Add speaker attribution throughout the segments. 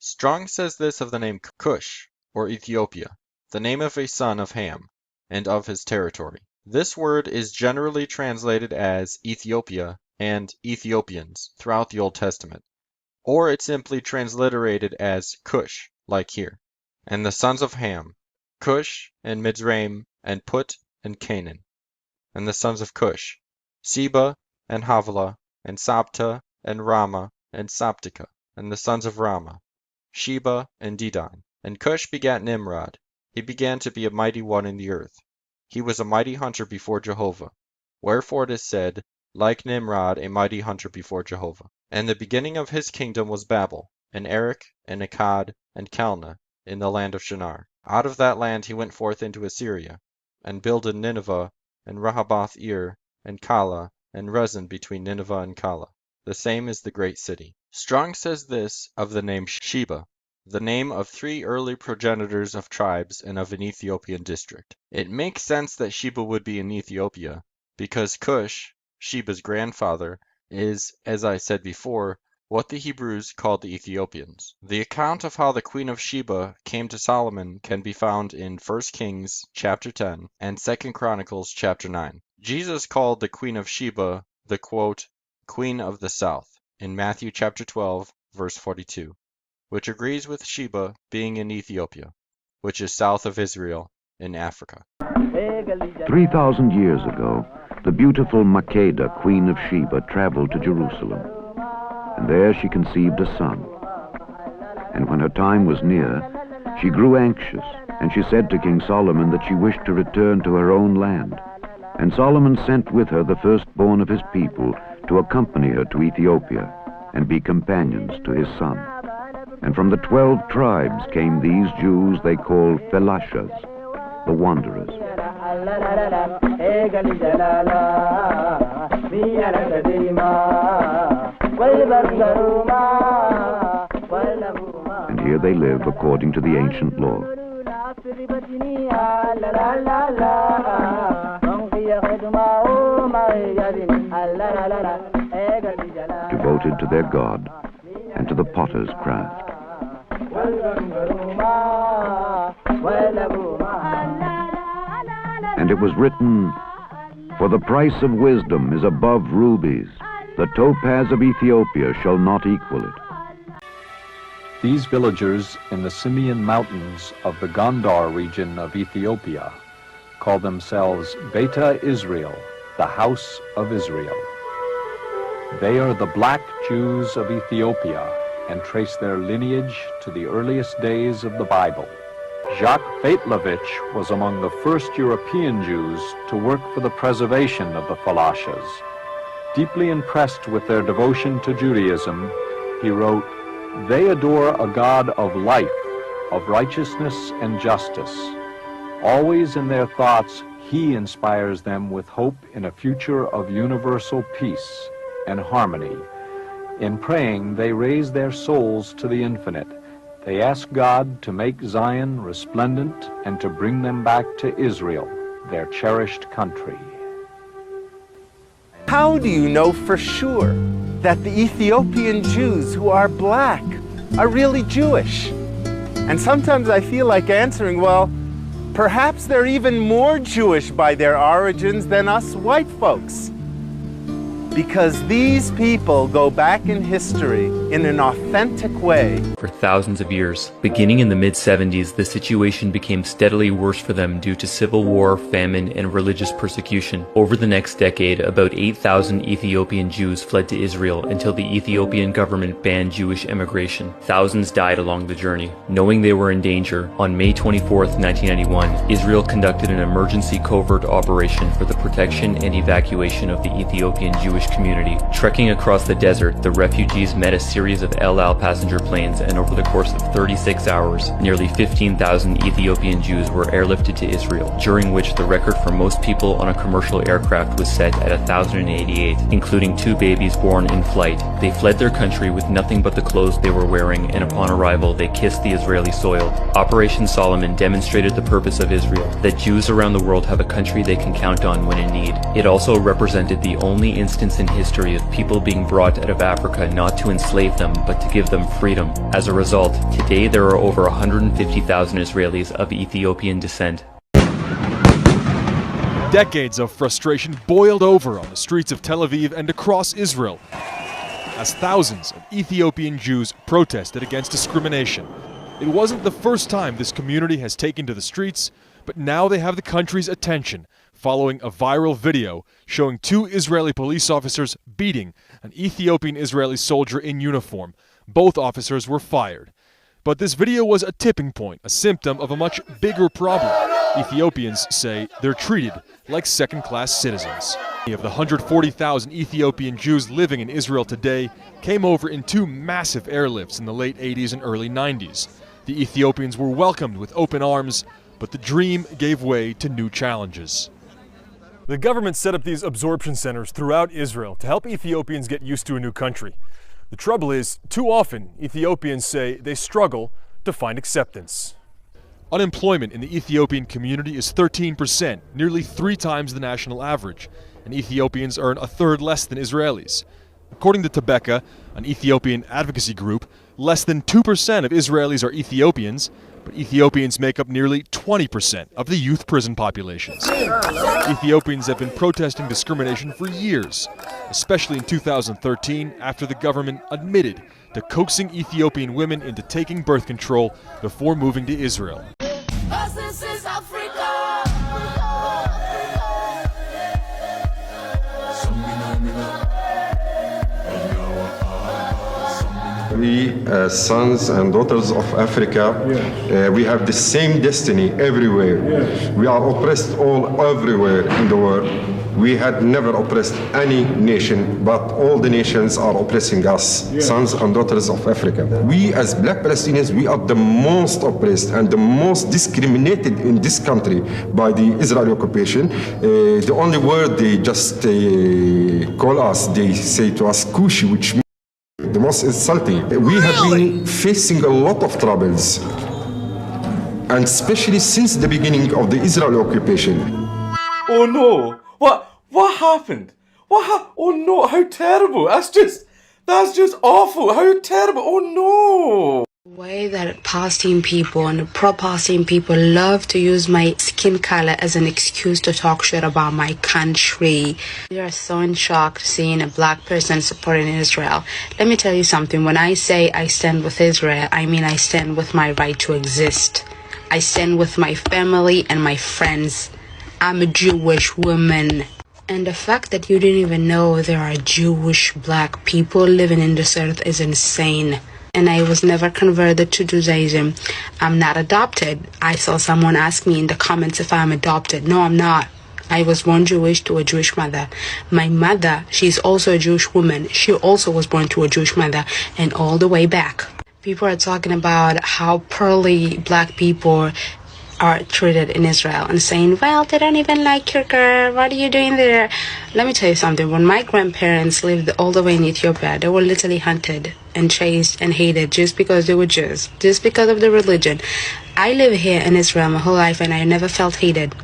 Speaker 1: Strong says this of the name Cush, or Ethiopia, the name of a son of Ham, and of his territory. This word is generally translated as Ethiopia and Ethiopians throughout the Old Testament, or it's simply transliterated as Cush, like here. And the sons of Ham, Cush, and Mizraim, and Put, and Canaan. And the sons of Cush, Seba, and Havilah, and Sabta, and Rama, and Sabtika. And the sons of Rama, Sheba, and Dedan. And Cush begat Nimrod. He began to be a mighty one in the earth. He was a mighty hunter before Jehovah. Wherefore it is said, like Nimrod, a mighty hunter before Jehovah. And the beginning of his kingdom was Babel, and Erech, and Akkad, and Calneh, in the land of Shinar. Out of that land he went forth into Assyria, and builded Nineveh, and Rehoboth-ir, and Calah, and Rezin between Nineveh and Calah. The same is the great city. Strong says this of the name Sheba, the name of 3 early progenitors of tribes and of an Ethiopian district. It makes sense that Sheba would be in Ethiopia, because Cush, Sheba's grandfather, is, as I said before, what the Hebrews called the Ethiopians. The account of how the Queen of Sheba came to Solomon can be found in 1 Kings chapter 10 and 2 Chronicles chapter 9. Jesus called the Queen of Sheba the, quote, Queen of the South, in Matthew chapter 12, verse 42, which agrees with Sheba being in Ethiopia, which is south of Israel in Africa.
Speaker 2: 3,000 years ago, the beautiful Makeda, Queen of Sheba, traveled to Jerusalem, and there she conceived a son. And when her time was near, she grew anxious, and she said to King Solomon that she wished to return to her own land. And Solomon sent with her the firstborn of his people to accompany her to Ethiopia and be companions to his son. And from the 12 tribes came these Jews they called Falashas, the wanderers. And here they live according to the ancient law. Devoted to their God and to the potter's craft. And it was written, for the price of wisdom is above rubies. The topaz of Ethiopia shall not equal it.
Speaker 3: These villagers in the Simeon Mountains of the Gondar region of Ethiopia call themselves Beta Israel, the house of Israel. They are the black Jews of Ethiopia and trace their lineage to the earliest days of the Bible. Jacques Beitlevich was among the first European Jews to work for the preservation of the Falashas. Deeply impressed with their devotion to Judaism, he wrote, "They adore a God of life, of righteousness and justice. Always in their thoughts, he inspires them with hope in a future of universal peace and harmony. In praying, they raise their souls to the infinite. They ask God to make Zion resplendent and to bring them back to Israel, their cherished country."
Speaker 4: How do you know for sure that the Ethiopian Jews who are black are really Jewish? And sometimes I feel like answering, well, perhaps they're even more Jewish by their origins than us white folks. Because these people go back in history in an authentic way.
Speaker 5: For thousands of years. Beginning in the mid-70s, the situation became steadily worse for them due to civil war, famine, and religious persecution. Over the next decade, about 8,000 Ethiopian Jews fled to Israel until the Ethiopian government banned Jewish immigration. Thousands died along the journey. Knowing they were in danger, on May 24, 1991, Israel conducted an emergency covert operation for the protection and evacuation of the Ethiopian Jewish community. Trekking across the desert, the refugees met a series of El Al passenger planes, and over the course of 36 hours, nearly 15,000 Ethiopian Jews were airlifted to Israel, during which the record for most people on a commercial aircraft was set at 1,088, including 2 babies born in flight. They fled their country with nothing but the clothes they were wearing, and upon arrival they kissed the Israeli soil. Operation Solomon demonstrated the purpose of Israel, that Jews around the world have a country they can count on when in need. It also represented the only instance in history of people being brought out of Africa not to enslave alienate them, but to give them freedom. As a result, today there are over 150,000 Israelis of Ethiopian descent.
Speaker 6: Decades of frustration boiled over on the streets of Tel Aviv and across Israel as thousands of Ethiopian Jews protested against discrimination. It wasn't the first time this community has taken to the streets, but now they have the country's attention following a viral video showing two Israeli police officers beating an Ethiopian Israeli soldier in uniform. Both officers were fired. But this video was a tipping point, a symptom of a much bigger problem. Ethiopians say they're treated like second-class citizens. Of the 140,000 Ethiopian Jews living in Israel today came over in two massive airlifts in the late 80s and early 90s. The Ethiopians were welcomed with open arms, but the dream gave way to new challenges. The government set up these absorption centers throughout Israel to help Ethiopians get used to a new country. The trouble is, too often, Ethiopians say they struggle to find acceptance. Unemployment in the Ethiopian community is 13%, nearly 3 times the national average, and Ethiopians earn a third less than Israelis. According to Tebeka, an Ethiopian advocacy group, less than 2% of Israelis are Ethiopians, but Ethiopians make up nearly 20% of the youth prison populations. Ethiopians have been protesting discrimination for years, especially in 2013 after the government admitted to coaxing Ethiopian women into taking birth control before moving to Israel.
Speaker 7: We, sons and daughters of Africa, we have the same destiny everywhere. We are oppressed everywhere in the world. We had never oppressed any nation, but all the nations are oppressing us, sons and daughters of Africa. We as Black Palestinians, we are the most oppressed and the most discriminated in this country by the Israeli occupation. The only word they just call us, they say to us, Kushi, which means the most insulting. We have been facing a lot of troubles, and especially since the beginning of the Israeli occupation.
Speaker 8: Oh no! What happened? Oh no! How terrible! That's just awful! How terrible! Oh no!
Speaker 9: The way that Palestinian people and pro-Palestinian people love to use my skin color as an excuse to talk shit about my country. They are so in shock seeing a black person supporting Israel. Let me tell you something. When I say I stand with Israel, I mean I stand with my right to exist. I stand with my family and my friends. I'm a Jewish woman. And the fact that you didn't even know there are Jewish black people living in this earth is insane. And I was never converted to Judaism. I'm not adopted. I saw someone ask me in the comments if I'm adopted. No, I'm not. I was born Jewish to a Jewish mother. My mother, she's also a Jewish woman. She also was born to a Jewish mother, and all the way back. People are talking about how poorly black people are treated in Israel and saying, well, they don't even like your girl. What are you doing there? Let me tell you something. When my grandparents lived all the way in Ethiopia, they were literally hunted and chased and hated just because they were Jews, just because of the religion. I live here in Israel my whole life, and I never felt hated.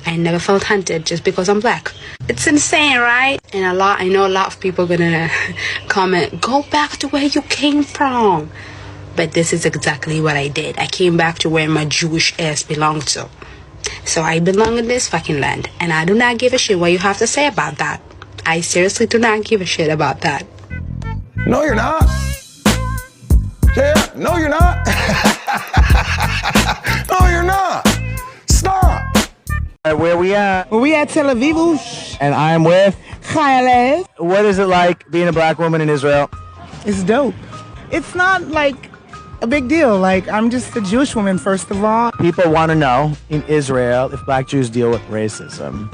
Speaker 9: I never felt hunted just because I'm black. It's insane, right? And I know a lot of people are gonna comment, go back to where you came from. But this is exactly what I did. I came back to where my Jewish ass belonged to. So I belong in this fucking land. And I do not give a shit what you have to say about that. I seriously do not give a shit about that.
Speaker 8: No, you're not. Yeah, no, you're not. No, you're not. Stop.
Speaker 10: Where we at?
Speaker 11: We at Tel Aviv.
Speaker 10: And I'm with
Speaker 11: Chayalev.
Speaker 10: What is it like being a black woman in Israel?
Speaker 11: It's dope. It's not like a big deal. Like, I'm just a Jewish woman, first of all.
Speaker 10: People want to know in Israel if black Jews deal with racism.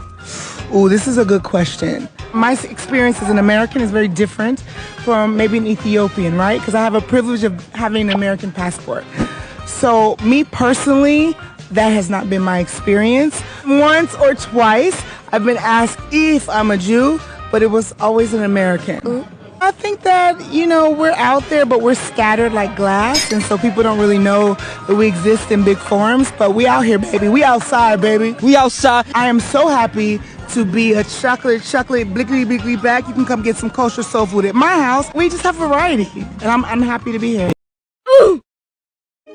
Speaker 11: Ooh, this is a good question. My experience as an American is very different from maybe an Ethiopian, right? Because I have a privilege of having an American passport. So me personally, that has not been my experience. Once or twice, I've been asked if I'm a Jew, but it was always an American. I think that, we're out there, but we're scattered like glass, and so people don't really know that we exist in big forms, but we out here, baby. We outside, baby.
Speaker 10: We outside.
Speaker 11: I am so happy to be a chocolate blickety blickety back, you can come get some kosher soul food at my house. We just have variety, and I'm happy to be here.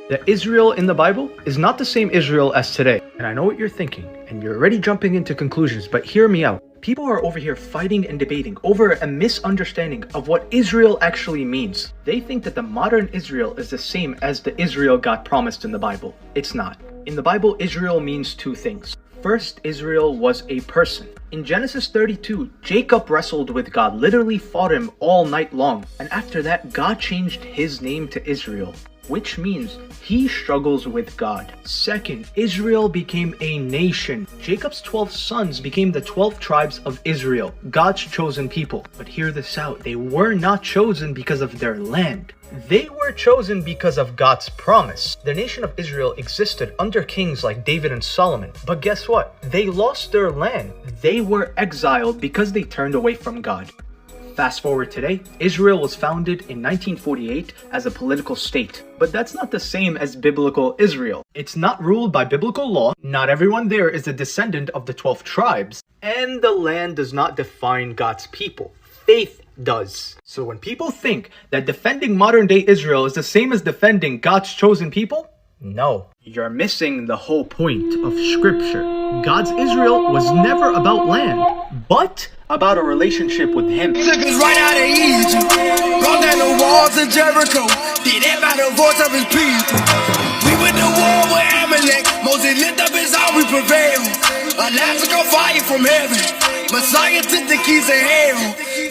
Speaker 12: The Israel in the Bible is not the same Israel as today. And I know what you're thinking, and you're already jumping into conclusions, but hear me out. People are over here fighting and debating over a misunderstanding of what Israel actually means. They think that the modern Israel is the same as the Israel God promised in the Bible. It's not. In the Bible, Israel means two things. First, Israel was a person. In Genesis 32, Jacob wrestled with God, literally fought him all night long. And after that, God changed his name to Israel, which means he struggles with God. Second, Israel became a nation. Jacob's 12 sons became the 12 tribes of Israel, God's chosen people. But hear this out, they were not chosen because of their land. They were chosen because of God's promise. The nation of Israel existed under kings like David and Solomon. But guess what? They lost their land. They were exiled because they turned away from God. Fast forward today, Israel was founded in 1948 as a political state. But that's not the same as biblical Israel. It's not ruled by biblical law, not everyone there is a descendant of the 12 tribes, and the land does not define God's people. Faith does. So when people think that defending modern day Israel is the same as defending God's chosen people, no, you're missing the whole point of scripture. God's Israel was never about land, but about a relationship with him.
Speaker 13: Took us right out of Egypt, brought down the walls of Jericho, did that by the voice of his people. We went to war with Amalek, Moses lift up his arm, we prevailed. Elastic fire from heaven, Messiah took the keys of hell.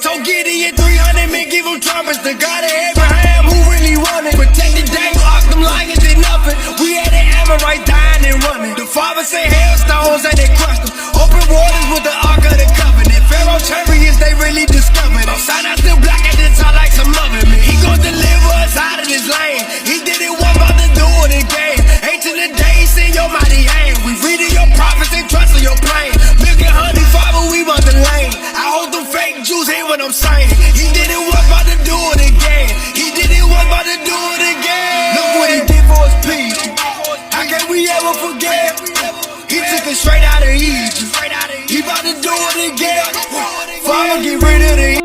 Speaker 13: Told Gideon 300 men, give him trumpets, the God of Abraham, who really wanted. Protected Daniel, off them lions did nothing. We had an Amorite dying and running. The father said hailstones and they crushed them. Open waters with the Ark of the Covenant. Pharaoh chariots, they really discovered it. Sinai still black at the top like some loving me. He gon' deliver us out of this land. He did it one, about to do it again. Ancient of days, send your mighty hand. We reading your prophets and trust in your plan. Milk and honey, Father, we want the lane. I hope them fake Jews hear what I'm saying. He did it one, about to do it again. He did it one, about to do it again. Look what he did for his people. How can we ever forget? He took us straight out of Egypt. He about to do it again. Father, get rid of the